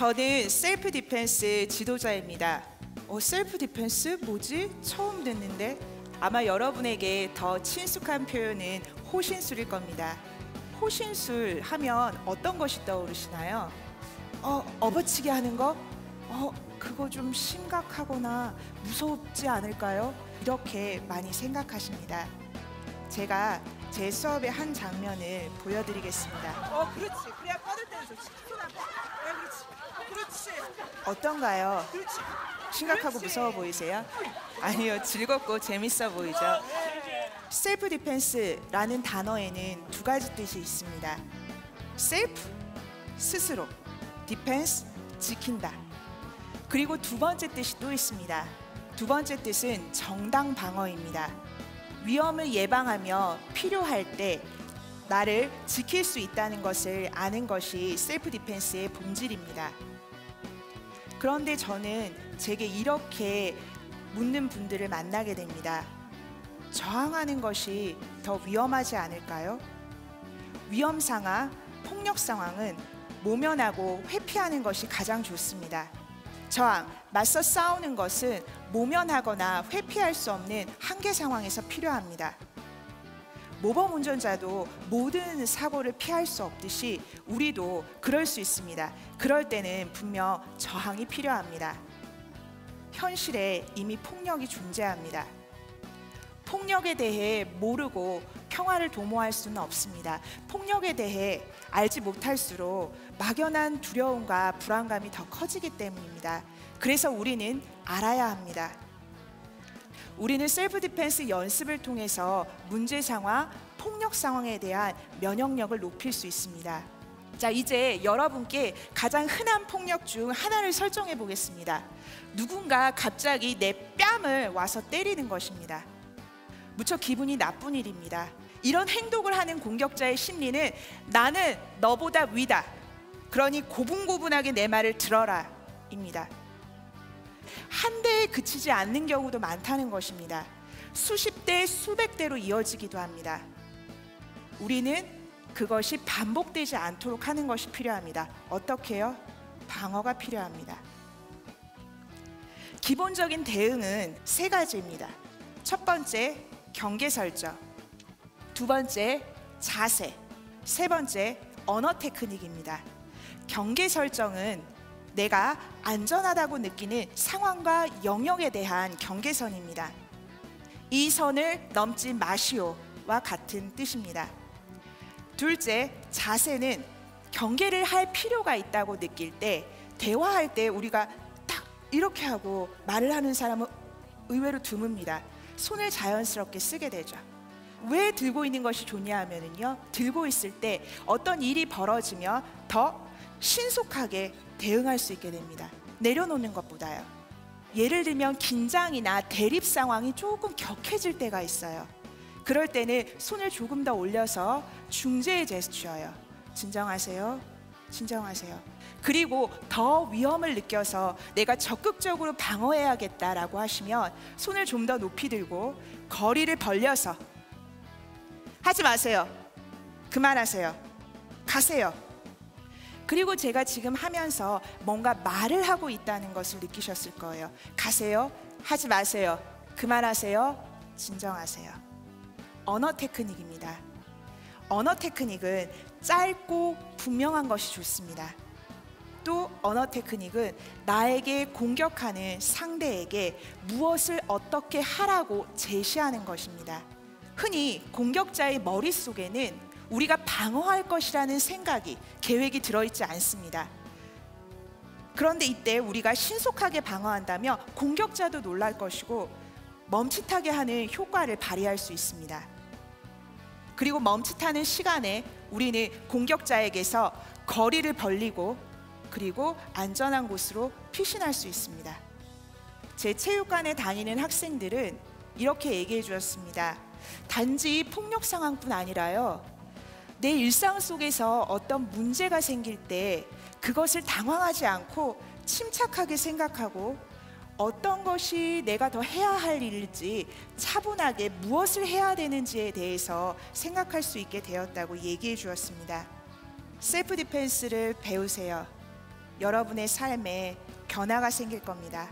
저는 셀프 디펜스 지도자입니다. 셀프 디펜스? 뭐지? 처음 듣는데? 아마 여러분에게 더 친숙한 표현은 호신술일 겁니다. 호신술 하면 어떤 것이 떠오르시나요? 업어치기 하는 거? 그거 좀 심각하거나 무섭지 않을까요? 이렇게 많이 생각하십니다. 제가 제 수업의 한 장면을 보여드리겠습니다. 그렇지. 그래야 뻗을 때는 좋지. 손 앞에. 그렇지. 어떤가요? 그렇지. 심각하고 무서워 보이세요? 아니요, 즐겁고 재밌어 보이죠? 셀프 디펜스라는 단어에는 두 가지 뜻이 있습니다. 셀프, 스스로. 디펜스, 지킨다. 그리고 두 번째 뜻이 또 있습니다. 두 번째 뜻은 정당 방어입니다. 위험을 예방하며 필요할 때 나를 지킬 수 있다는 것을 아는 것이 셀프 디펜스의 본질입니다. 그런데 저는 제게 이렇게 묻는 분들을 만나게 됩니다. 저항하는 것이 더 위험하지 않을까요? 위험 상황, 폭력 상황은 모면하고 회피하는 것이 가장 좋습니다. 저항, 맞서 싸우는 것은 모면하거나 회피할 수 없는 한계 상황에서 필요합니다. 모범 운전자도 모든 사고를 피할 수 없듯이 우리도 그럴 수 있습니다. 그럴 때는 분명 저항이 필요합니다. 현실에 이미 폭력이 존재합니다. 폭력에 대해 모르고 평화를 도모할 수는 없습니다. 폭력에 대해 알지 못할수록 막연한 두려움과 불안감이 더 커지기 때문입니다. 그래서 우리는 알아야 합니다. 우리는 셀프 디펜스 연습을 통해서 문제 상황, 폭력 상황에 대한 면역력을 높일 수 있습니다. 자, 이제 여러분께 가장 흔한 폭력 중 하나를 설정해 보겠습니다. 누군가 갑자기 내 뺨을 와서 때리는 것입니다. 무척 기분이 나쁜 일입니다. 이런 행동을 하는 공격자의 심리는 나는 너보다 위다. 그러니 고분고분하게 내 말을 들어라 입니다. 한 대에 그치지 않는 경우도 많다는 것입니다. 수십 대, 수백 대로 이어지기도 합니다. 우리는 그것이 반복되지 않도록 하는 것이 필요합니다. 어떻게요? 방어가 필요합니다. 기본적인 대응은 세 가지입니다. 첫 번째, 경계 설정. 두 번째, 자세. 세 번째, 언어 테크닉입니다. 경계 설정은 내가 안전하다고 느끼는 상황과 영역에 대한 경계선입니다. 이 선을 넘지 마시오와 같은 뜻입니다. 둘째, 자세는 경계를 할 필요가 있다고 느낄 때, 대화할 때 우리가 딱 이렇게 하고 말을 하는 사람은 의외로 드뭅니다. 손을 자연스럽게 쓰게 되죠. 왜 들고 있는 것이 좋냐 하면요, 들고 있을 때 어떤 일이 벌어지면 더 신속하게 대응할 수 있게 됩니다. 내려놓는 것보다요. 예를 들면 긴장이나 대립 상황이 조금 격해질 때가 있어요. 그럴 때는 손을 조금 더 올려서 중재의 제스처예요. 진정하세요. 진정하세요. 그리고 더 위험을 느껴서 내가 적극적으로 방어해야겠다라고 하시면 손을 좀 더 높이 들고 거리를 벌려서 하지 마세요. 그만하세요. 가세요. 그리고 제가 지금 하면서 뭔가 말을 하고 있다는 것을 느끼셨을 거예요. 가세요. 하지 마세요. 그만하세요. 진정하세요. 언어 테크닉입니다. 언어 테크닉은 짧고 분명한 것이 좋습니다. 또 언어 테크닉은 나에게 공격하는 상대에게 무엇을 어떻게 하라고 제시하는 것입니다. 흔히 공격자의 머릿속에는 우리가 방어할 것이라는 생각이, 계획이 들어있지 않습니다. 그런데 이때 우리가 신속하게 방어한다면 공격자도 놀랄 것이고 멈칫하게 하는 효과를 발휘할 수 있습니다. 그리고 멈칫하는 시간에 우리는 공격자에게서 거리를 벌리고 그리고 안전한 곳으로 피신할 수 있습니다. 제 체육관에 다니는 학생들은 이렇게 얘기해 주었습니다. 단지 폭력 상황뿐 아니라요, 내 일상 속에서 어떤 문제가 생길 때 그것을 당황하지 않고 침착하게 생각하고 어떤 것이 내가 더 해야 할 일일지 차분하게 무엇을 해야 되는지에 대해서 생각할 수 있게 되었다고 얘기해 주었습니다. 셀프 디펜스를 배우세요. 여러분의 삶에 변화가 생길 겁니다.